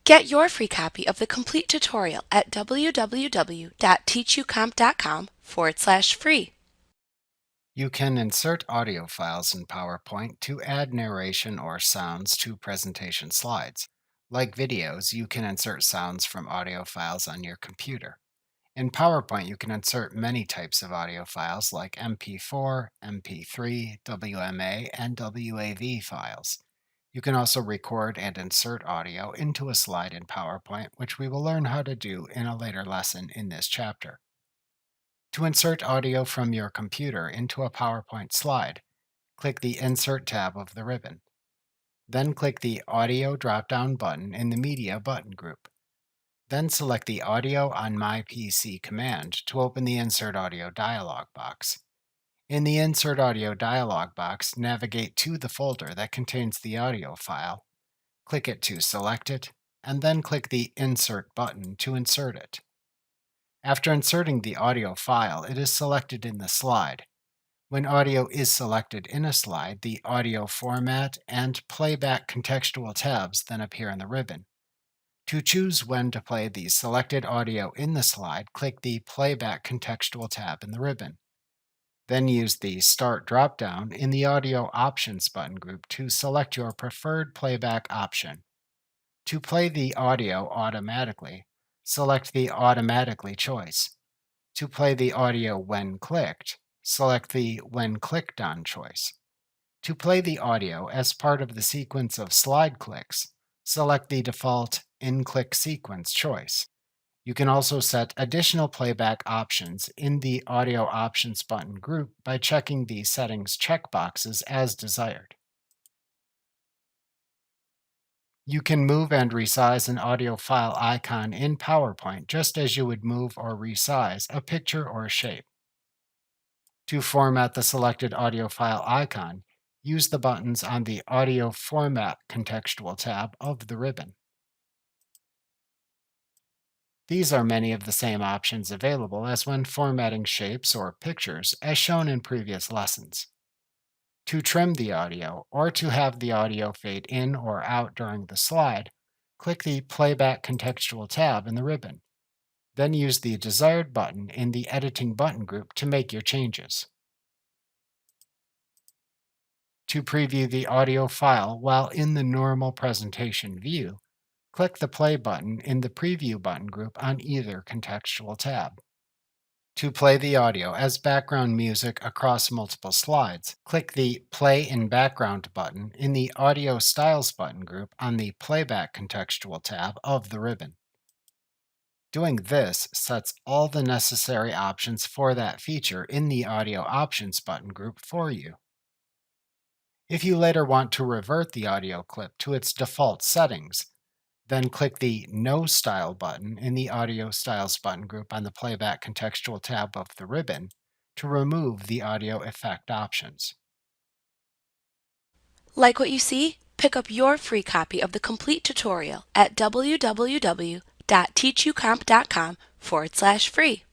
Get your free copy of the complete tutorial at www.teachucomp.com/free. You can insert audio files in PowerPoint to add narration or sounds to presentation slides. Like videos, you can insert sounds from audio files on your computer. In PowerPoint, you can insert many types of audio files like MP4, MP3, WMA, and WAV files. You can also record and insert audio into a slide in PowerPoint, which we will learn how to do in a later lesson in this chapter. To insert audio from your computer into a PowerPoint slide, click the Insert tab of the ribbon. Then click the Audio drop-down button in the Media button group. Then select the Audio on My PC command to open the Insert Audio dialog box. In the Insert Audio dialog box, navigate to the folder that contains the audio file, click it to select it, and then click the Insert button to insert it. After inserting the audio file, it is selected in the slide. When audio is selected in a slide, the Audio Format and Playback contextual tabs then appear in the ribbon. To choose when to play the selected audio in the slide, click the Playback contextual tab in the ribbon. Then use the Start drop-down in the Audio Options button group to select your preferred playback option. To play the audio automatically, select the Automatically choice. To play the audio when clicked, select the When Clicked On choice. To play the audio as part of the sequence of slide clicks, select the default In-Click Sequence choice. You can also set additional playback options in the Audio Options button group by checking the Settings checkboxes as desired. You can move and resize an audio file icon in PowerPoint just as you would move or resize a picture or shape. To format the selected audio file icon, use the buttons on the Audio Format contextual tab of the ribbon. These are many of the same options available as when formatting shapes or pictures, as shown in previous lessons. To trim the audio, or to have the audio fade in or out during the slide, click the Playback contextual tab in the ribbon. Then use the desired button in the Editing button group to make your changes. To preview the audio file while in the normal presentation view, click the Play button in the Preview button group on either contextual tab. To play the audio as background music across multiple slides, click the Play in Background button in the Audio Styles button group on the Playback contextual tab of the ribbon. Doing this sets all the necessary options for that feature in the Audio Options button group for you. If you later want to revert the audio clip to its default settings, then click the No Style button in the Audio Styles button group on the Playback contextual tab of the ribbon to remove the audio effect options. Like what you see? Pick up your free copy of the complete tutorial at www.teachucomp.com/free.